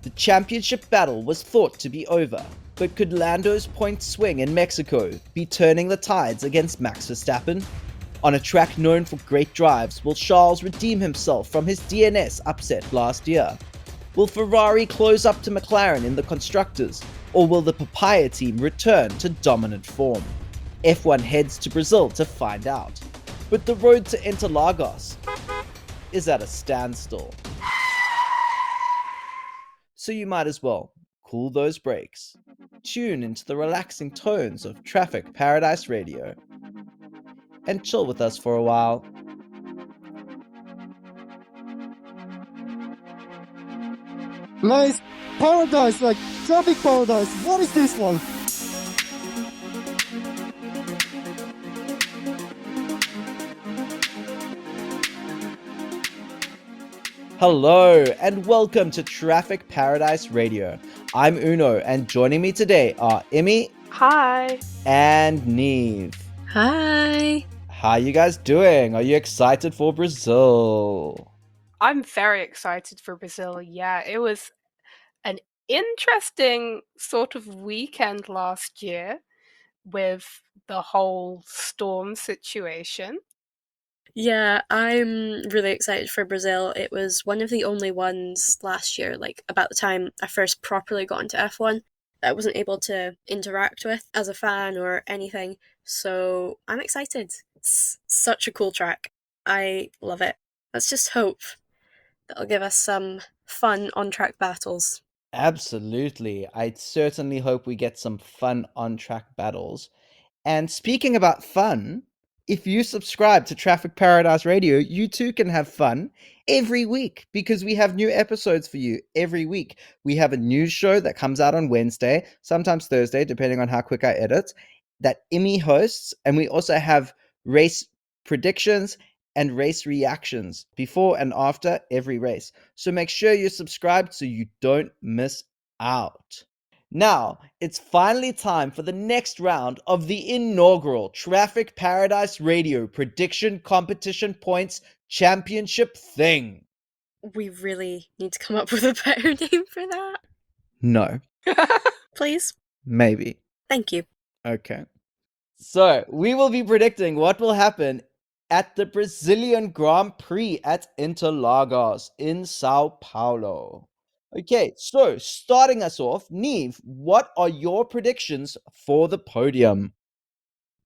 The championship battle was thought to be over, but could Lando's point swing in Mexico be turning the tides against Max Verstappen? On a track known for great drives, will Charles redeem himself from his DNS upset last year? Will Ferrari close up to McLaren in the Constructors, or will the Papaya team return to dominant form? F1 heads to Brazil to find out. But the road to Interlagos is at a standstill. So you might as well cool those brakes. Tune into the relaxing tones of Traffic Paradise Radio and chill with us for a while. Nice paradise, like traffic paradise. What is this one? Hello and welcome to Traffic Paradise Radio. I'm Uno and joining me today are Immy. Hi. And Niamh. Hi. How are you guys doing? Are you excited for Brazil? I'm very excited for Brazil. Yeah, it was an interesting sort of weekend last year with the whole storm situation. Yeah, I'm really excited for Brazil. It was one of the only ones last year, like about the time I first properly got into F1, that I wasn't able to interact with as a fan or anything. So I'm excited. It's such a cool track. I love it. Let's just hope that it'll give us some fun on-track battles. Absolutely. I certainly hope we get some fun on-track battles. And speaking about fun, if you subscribe to Traffic Paradise Radio, you too can have fun every week because we have new episodes for you every week. We have a news show that comes out on Wednesday, sometimes Thursday, depending on how quick I edit, that Immy hosts. And we also have race predictions and race reactions before and after every race. So make sure you're subscribed so you don't miss out. Now, it's finally time for the next round of the inaugural Traffic Paradise Radio Prediction Competition Points Championship thing. We really need to come up with a better name for that. No. Please? Maybe. Thank you. Okay. So, we will be predicting what will happen at the Brazilian Grand Prix at Interlagos in São Paulo. Okay, so starting us off, Niamh, what are your predictions for the podium?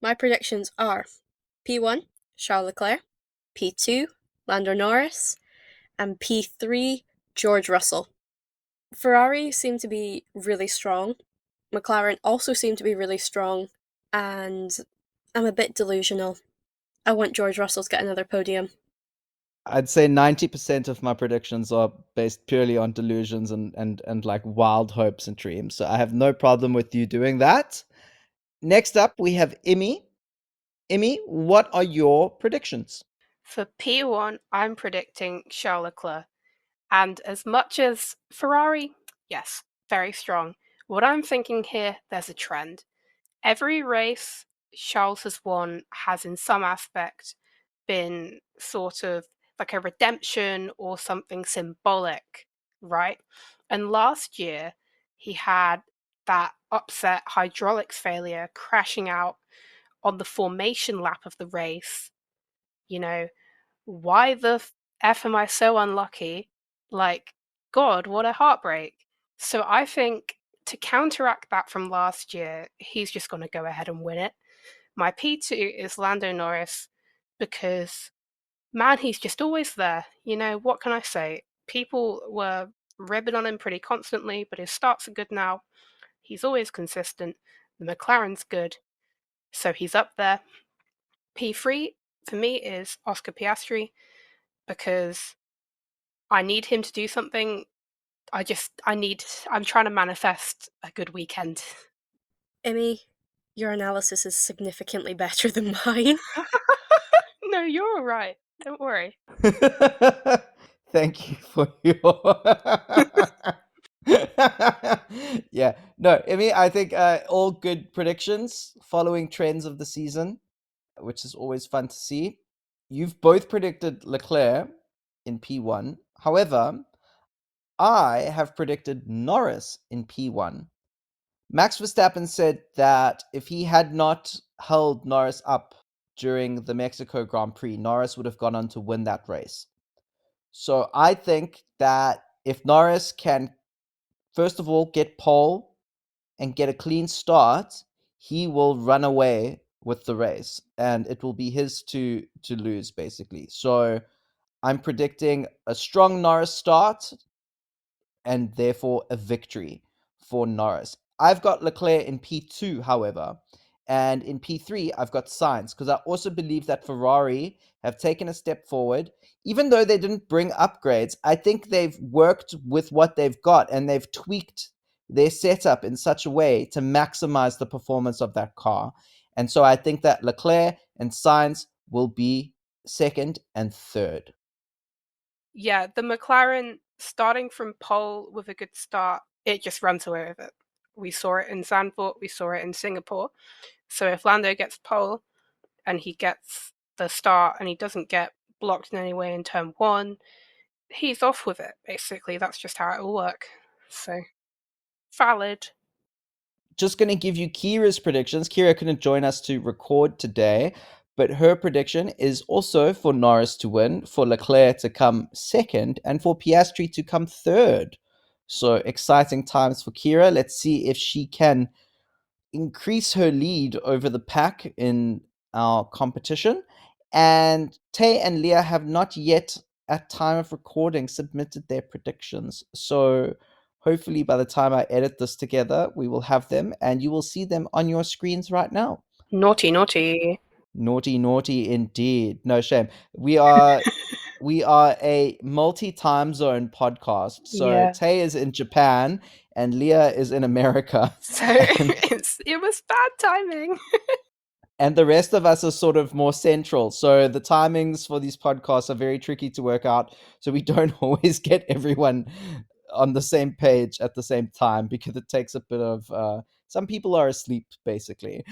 My predictions are P1, Charles Leclerc, P2, Lando Norris, and P3, George Russell. Ferrari seem to be really strong. McLaren also seem to be really strong, and I'm a bit delusional. I want George Russell to get another podium. I'd say 90% of my predictions are based purely on delusions and like wild hopes and dreams. So I have no problem with you doing that. Next up, we have Immy. Immy, what are your predictions? For P1, I'm predicting Charles Leclerc. And as much as Ferrari, yes, very strong. What I'm thinking here, there's a trend. Every race Charles has won has in some aspect been sort of like a redemption or something symbolic, right? And last year he had that upset hydraulics failure crashing out on the formation lap of the race. You know, why the F am I so unlucky? Like, God, what a heartbreak. So I think to counteract that from last year, he's just going to go ahead and win it. My P2 is Lando Norris because, man, he's just always there. You know, what can I say? People were ribbing on him pretty constantly, but his starts are good now. He's always consistent. The McLaren's good, so he's up there. P3 for me is Oscar Piastri because I need him to do something. I'm trying to manifest a good weekend. Immy, your analysis is significantly better than mine. No, you're all right. Don't worry. Thank you for your... Yeah, no, Immy, I think all good predictions following trends of the season, which is always fun to see. You've both predicted Leclerc in P1. However, I have predicted Norris in P1. Max Verstappen said that if he had not held Norris up during the Mexico Grand Prix, Norris would have gone on to win that race. So I think that if Norris can, first of all, get pole and get a clean start, he will run away with the race and it will be his to lose, basically. So I'm predicting a strong Norris start and therefore a victory for Norris. I've got Leclerc in P2, however, and in P3, I've got Sainz, because I also believe that Ferrari have taken a step forward. Even though they didn't bring upgrades, I think they've worked with what they've got and they've tweaked their setup in such a way to maximize the performance of that car. And so I think that Leclerc and Sainz will be second and third. Yeah, the McLaren starting from pole with a good start, it just runs away with it. We saw it in Zandvoort, we saw it in Singapore. So if Lando gets pole and he gets the start and he doesn't get blocked in any way in turn 1, he's off with it, basically. That's just how it will work. So, valid. Just going to give you Kira's predictions. Kira couldn't join us to record today, but her prediction is also for Norris to win, for Leclerc to come second, and for Piastri to come third. So exciting times for Kira. Let's see if she can increase her lead over the pack in our competition. And Tay and Leah have not yet, at time of recording, submitted their predictions. So hopefully by the time I edit this together, we will have them and you will see them on your screens right now. Naughty, naughty. Naughty, naughty indeed. No shame. We are a multi-time zone podcast. So Yeah. Tay is in Japan and Leah is in America. So And it was bad timing. and the rest of us are sort of more central. So the timings for these podcasts are very tricky to work out. So we don't always get everyone on the same page at the same time because it takes a bit of some people are asleep basically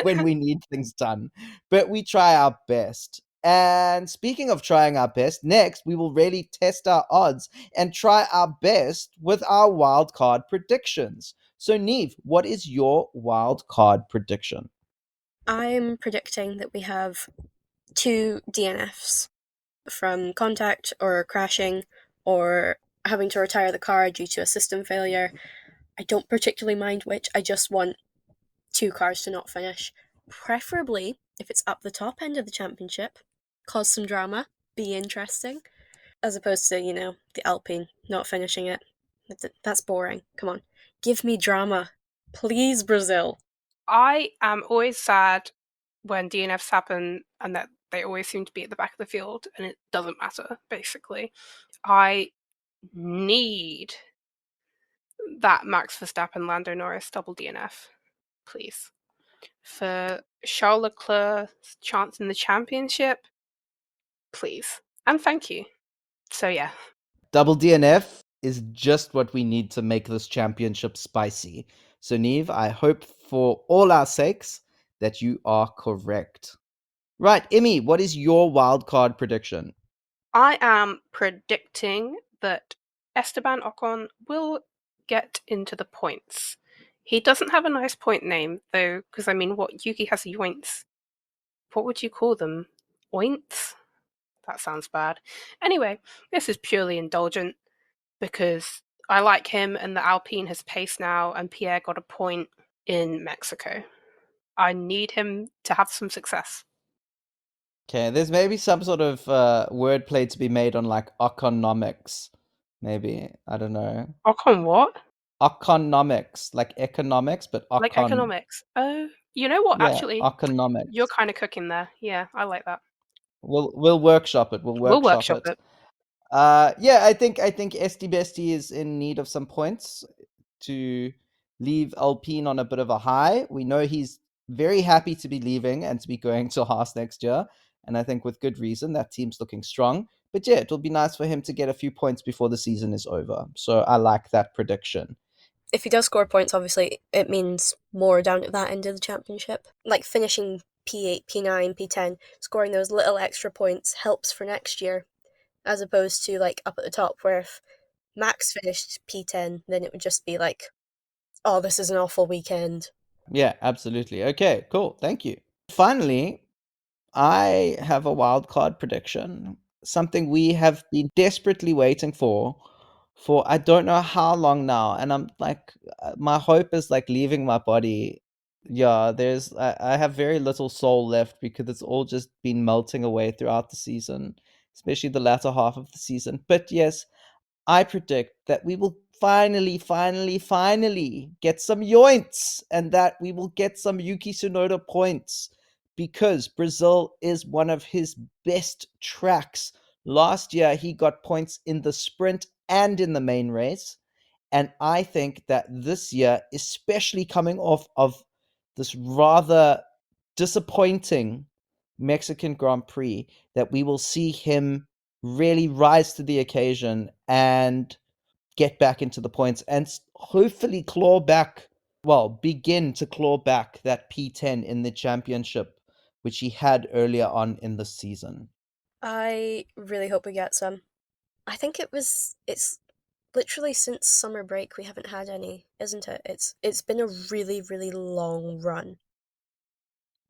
when we need things done. But we try our best. And speaking of trying our best, next we will really test our odds and try our best with our wild card predictions. So Niamh, what is your wild card prediction? I'm predicting that we have 2 DNFs from contact or crashing or having to retire the car due to a system failure. I don't particularly mind which, I just want 2 cars to not finish. Preferably, if it's up the top end of the championship, cause some drama, be interesting, as opposed to, the Alpine not finishing it. That's boring. Come on. Give me drama. Please, Brazil. I am always sad when DNFs happen and that they always seem to be at the back of the field and it doesn't matter, basically. I need that Max Verstappen Lando Norris double DNF, please. For Charles Leclerc's chance in the championship, please. And thank you. So yeah. Double DNF is just what we need to make this championship spicy. So Niamh, I hope for all our sakes that you are correct. Right, Immy, what is your wildcard prediction? I am predicting that Esteban Ocon will get into the points. He doesn't have a nice point name, though, because what Yuki has yoints. What would you call them? Oints? That sounds bad. Anyway, this is purely indulgent because I like him and the Alpine has pace now and Pierre got a point in Mexico. I need him to have some success. Okay, there's maybe some sort of wordplay to be made on like economics. Maybe, I don't know. Ocon what? Economics, like economics, but Like economics. Oh, you know what? Yeah, Actually, economics. you're kind of cooking there. Yeah, I like that. We'll workshop it. We'll workshop it. Yeah, I think SD Bestie is in need of some points to leave Alpine on a bit of a high. We know he's very happy to be leaving and to be going to Haas next year, and I think with good reason. That team's looking strong. But yeah, it'll be nice for him to get a few points before the season is over. So I like that prediction. If he does score points, obviously, it means more down at that end of the championship. Like finishing P8, P9, P10, scoring those little extra points helps for next year, as opposed to like up at the top where if Max finished P10, then it would just be like, oh, this is an awful weekend. Yeah, absolutely. Okay, cool. Thank you. Finally, I have a wild card prediction. Something we have been desperately waiting for I don't know how long now, and I'm like, my hope is like leaving my body. Yeah, I have very little soul left because it's all just been melting away throughout the season, especially the latter half of the season. But yes, I predict that we will finally get some yoints and that we will get some Yuki Tsunoda points because Brazil is one of his best tracks. Last year, he got points in the sprint and in the main race. And I think that this year, especially coming off of this rather disappointing Mexican Grand Prix, that we will see him really rise to the occasion and get back into the points and hopefully begin to claw back that P10 in the championship, which he had earlier on in the season. I really hope we get some. I think it's literally since summer break we haven't had any, isn't it? It's been a really, really long run.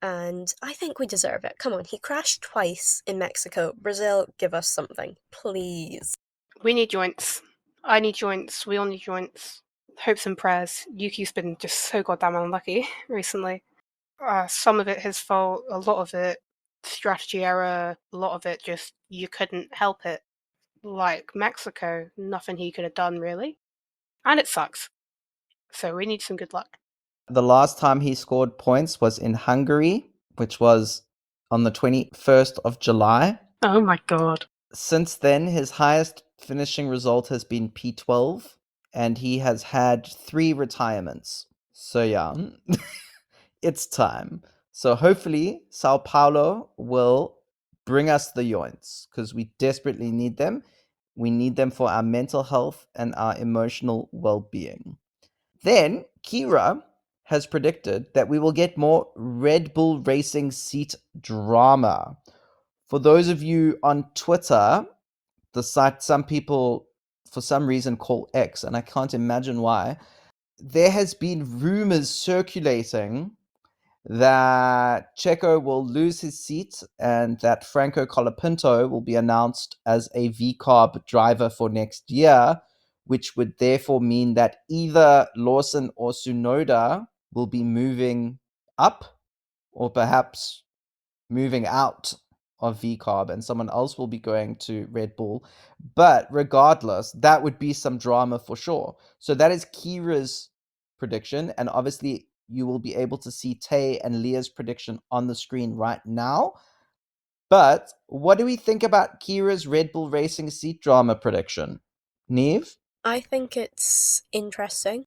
And I think we deserve it. Come on, he crashed twice in Mexico. Brazil, give us something, please. We need joints. I need joints. We all need joints. Hopes and prayers. Yuki's been just so goddamn unlucky recently. Some of it his fault, a lot of it strategy error, a lot of it just you couldn't help it. Like Mexico, nothing he could have done really. And it sucks. So we need some good luck. The last time he scored points was in Hungary, which was on the 21st of July. Oh my god. Since then, his highest finishing result has been P12, and he has had 3 retirements. So yeah, it's time. So hopefully, Sāo Paulo will bring us the yoints, because we desperately need them. We need them for our mental health and our emotional well-being. Then, Kira has predicted that we will get more Red Bull Racing seat drama. For those of you on Twitter, the site some people for some reason call X, and I can't imagine why, there has been rumors circulating that Checo will lose his seat and that Franco Colapinto will be announced as a VCARB driver for next year, which would therefore mean that either Lawson or Tsunoda will be moving up or perhaps moving out of VCARB and someone else will be going to Red Bull. But regardless, that would be some drama for sure. So that is Kira's prediction. And obviously, you will be able to see Tay and Leah's prediction on the screen right now. But what do we think about Kira's Red Bull Racing seat drama prediction? Niamh? I think it's interesting,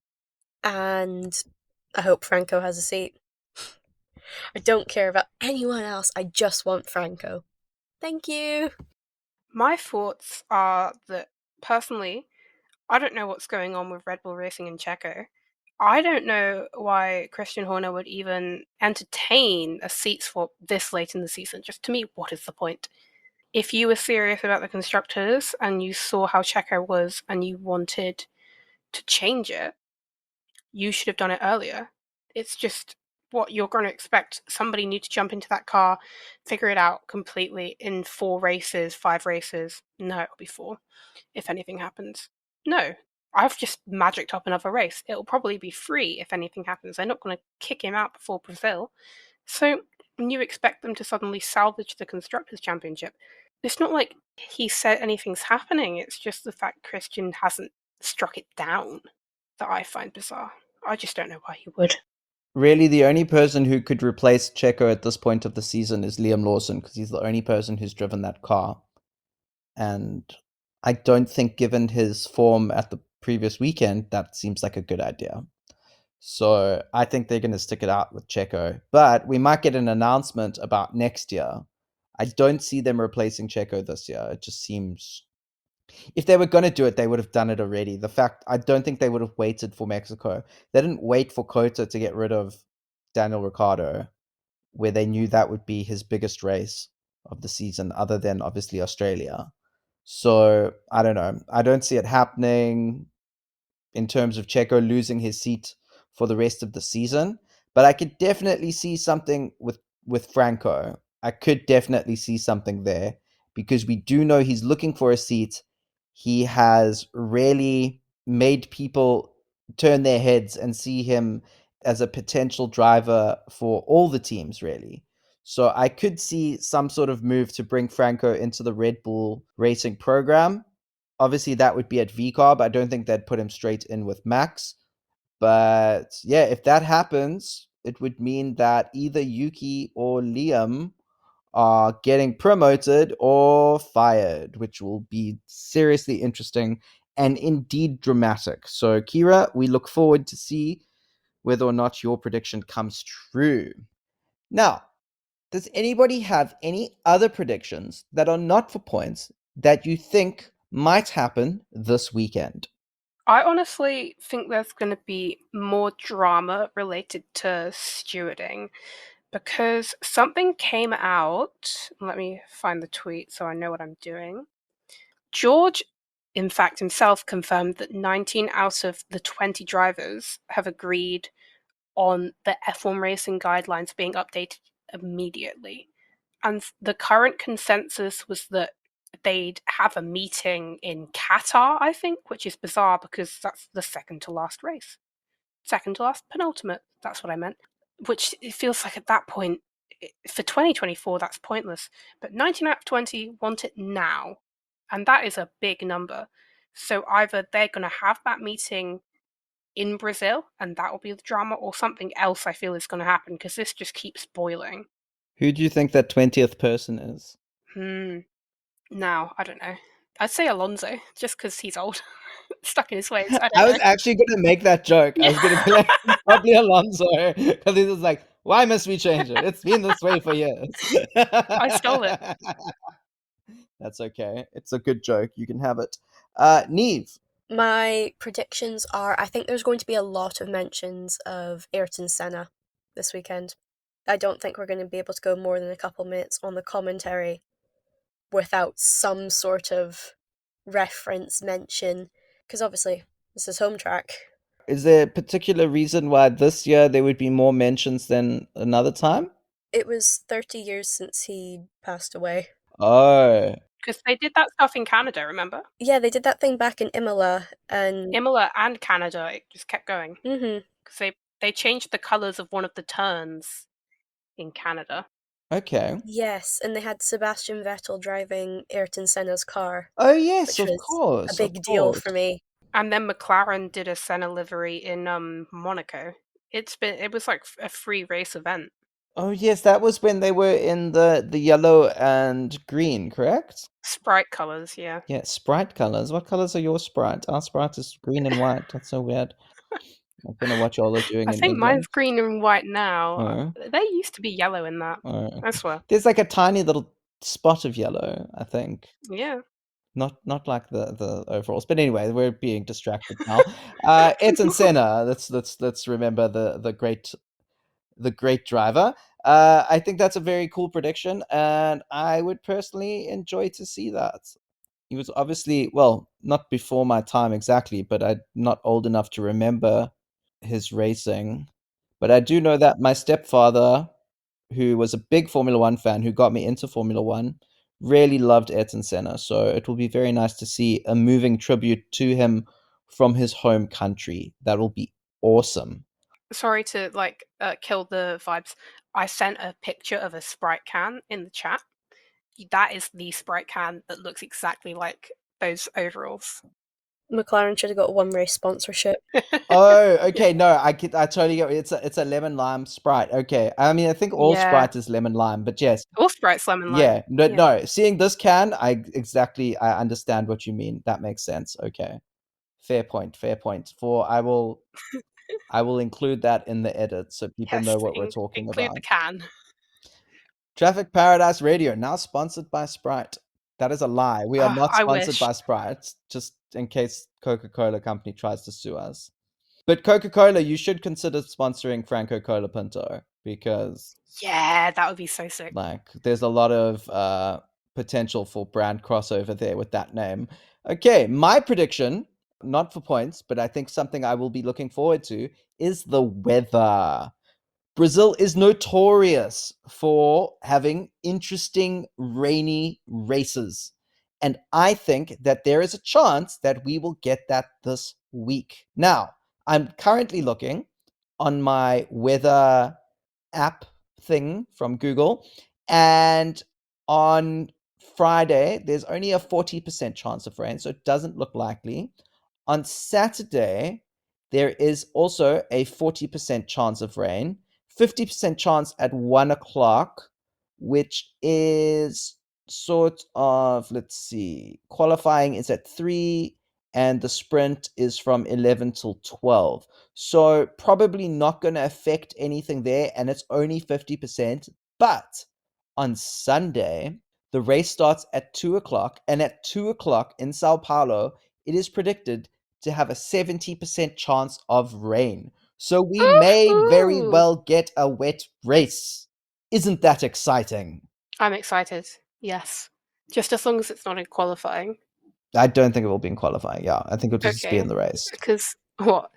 and I hope Franco has a seat. I don't care about anyone else, I just want Franco. Thank you! My thoughts are that, personally, I don't know what's going on with Red Bull Racing and Checo. I don't know why Christian Horner would even entertain a seat swap this late in the season. Just to me, what is the point? If you were serious about the constructors and you saw how Checo was and you wanted to change it, you should have done it earlier. It's just what you're going to expect. Somebody need to jump into that car, figure it out completely in 4 races, 5 races. No, it'll be 4 if anything happens. No, I've just magicked up another race. It'll probably be 3 if anything happens. They're not going to kick him out before Brazil. So you expect them to suddenly salvage the Constructors' Championship. It's not like he said anything's happening. It's just the fact Christian hasn't struck it down that I find bizarre. I just don't know why he would. Really, the only person who could replace Checo at this point of the season is Liam Lawson, because he's the only person who's driven that car. And I don't think, given his form at the previous weekend, that seems like a good idea. So I think they're going to stick it out with Checo. But we might get an announcement about next year. I don't see them replacing Checo this year. It just seems... If they were going to do it, they would have done it already. I don't think they would have waited for Mexico. They didn't wait for Cota to get rid of Daniel Ricciardo, where they knew that would be his biggest race of the season, other than obviously Australia. So I don't know. I don't see it happening in terms of Checo losing his seat for the rest of the season. But I could definitely see something with Franco. I could definitely see something there because we do know he's looking for a seat. He has really made people turn their heads and see him as a potential driver for all the teams, really. So I could see some sort of move to bring Franco into the Red Bull racing program. Obviously, that would be at VCarb. I don't think they'd put him straight in with Max. But yeah, if that happens, it would mean that either Yuki or Liam are getting promoted or fired, which will be seriously interesting and indeed dramatic. So, Kira, we look forward to see whether or not your prediction comes true. Now, does anybody have any other predictions that are not for points that you think might happen this weekend? I honestly think there's going to be more drama related to stewarding because something came out. Let me find the tweet so I know what I'm doing. George, in fact, himself confirmed that 19 out of the 20 drivers have agreed on the F1 racing guidelines being updated immediately. And the current consensus was that they'd have a meeting in Qatar, I think, which is bizarre because that's the second to last race. Second to last, penultimate. That's what I meant. Which it feels like at that point, for 2024, that's pointless. But 19 out of 20 want it now. And that is a big number. So either they're going to have that meeting in Brazil and that will be the drama, or something else I feel is going to happen because this just keeps boiling. Who do you think that 20th person is? Now, I don't know. I'd say Alonso, just because he's old, stuck in his ways. I I don't was know. actually going to make that joke. I was going to be like, probably Alonso. Because he was like, why must we change it? It's been this way for years. I stole it. That's okay. It's a good joke. You can have it. Niamh. My predictions are I think there's going to be a lot of mentions of Ayrton Senna this weekend. I don't think we're going to be able to go more than a couple minutes on the commentary without some sort of reference mention, because obviously this is home track. Is there a particular reason why this year there would be more mentions than another time? It was 30 years since he passed away. Oh. Because they did that stuff in Canada, remember? Yeah, they did that thing back in Imola, and Imola and Canada, it just kept going. Mhm. Because they changed the colours of one of the turns in Canada. Okay. Yes, and they had Sebastian Vettel driving Ayrton Senna's car, Oh, yes, which of was course. a big of deal course. for me. And then McLaren did a Senna livery in Monaco. It was like a free race event. Oh, yes, that was when they were in the yellow and green, correct? Sprite colours, yeah. Yeah, Sprite colors. What colors are your Sprite? Our Sprite is green and white. That's so weird. I don't know what y'all are doing I in think mine's England. green and white now. Oh, They used to be yellow in that. oh. I swear. There's like a tiny little spot of yellow, I think. Yeah. Not like the overalls, but anyway, we're being distracted now. Ayrton Senna. Let's remember the great driver. I think that's a very cool prediction, and I would personally enjoy to see that. He was obviously, well, not before my time exactly, but I'm not old enough to remember his racing. But I do know that my stepfather, who was a big Formula One fan, who got me into Formula One, really loved Ayrton Senna. So it will be very nice to see a moving tribute to him from his home country. That will be awesome. Sorry to kill the vibes. I sent a picture of a Sprite can in the chat. That is the Sprite can that looks exactly like those overalls. McLaren should have got one race sponsorship. Oh, okay. No, I totally get it. It's a lemon lime Sprite. Okay. I mean, I think all Yeah. Sprite is lemon lime, but yes. All Sprite's lemon lime. Yeah. No. Seeing this can, I understand what you mean. That makes sense. Okay. Fair point. For I will include that in the edit so people know what we're talking include about. the can. Traffic Paradise Radio, now sponsored by Sprite. That is a lie. We are not I sponsored wish. by Sprite, just in case Coca-Cola company tries to sue us. But Coca-Cola, you should consider sponsoring Franco Colapinto because Yeah, that would be so sick. like there's a lot of potential for brand crossover there with that name. Okay, my prediction, not for points, but I think something I will be looking forward to is the weather. Brazil is notorious for having interesting rainy races. And I think that there is a chance that we will get that this week. Now, I'm currently looking on my weather app thing from Google, and on Friday, there's only a 40% chance of rain, so it doesn't look likely. On Saturday, there is also a 40% chance of rain, 50% chance at 1 o'clock, which is sort of, let's see, qualifying is at 3 and the sprint is from 11 till 12. So probably not going to affect anything there, and it's only 50%. But on Sunday, the race starts at 2 o'clock, and at 2 o'clock in Sao Paulo, it is predicted to have a 70% chance of rain. So we may very Woohoo! well get a wet race. Isn't that exciting? I'm excited. Yes. Just as long as it's not in qualifying. I don't think it will be in qualifying. Yeah, I think it'll just be in the race. Because what?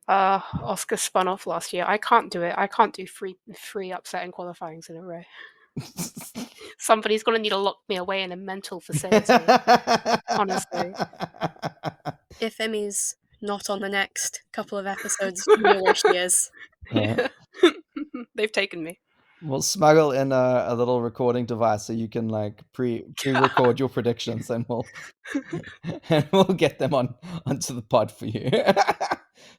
Oscar spun off last year. I can't do it. I can't do three upsetting qualifyings in a row. Somebody's gonna need to lock me away in a mental facility. Honestly. If Emmy's not on the next couple of episodes, you know where she is. They've taken me. We'll smuggle in a little recording device so you can like pre-record your predictions, and we'll get them onto the pod for you.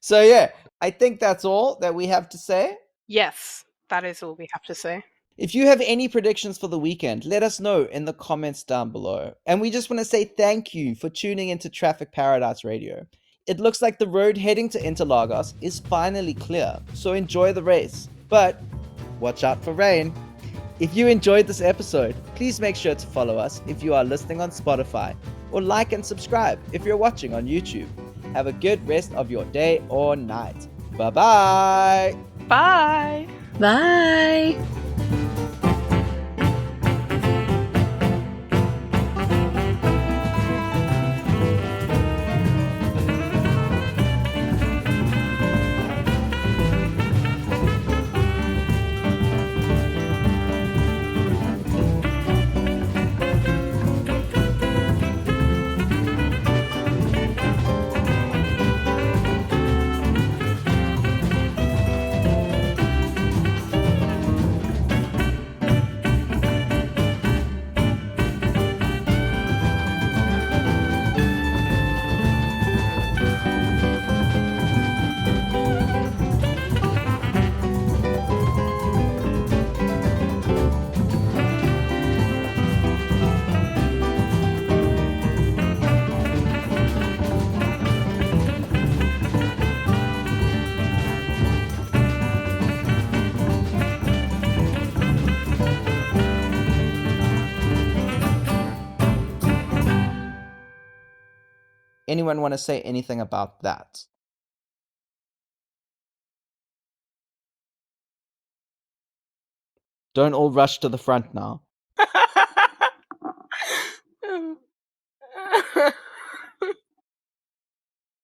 So yeah, I think that's all that we have to say. Yes, that is all we have to say. If you have any predictions for the weekend, let us know in the comments down below. And we just want to say thank you for tuning into Traffic Paradise Radio. It looks like the road heading to Interlagos is finally clear, so enjoy the race. But watch out for rain. If you enjoyed this episode, please make sure to follow us if you are listening on Spotify, or like and subscribe if you're watching on YouTube. Have a good rest of your day or night. Bye-bye. Bye. Bye! Anyone want to say anything about that? Don't all rush to the front now.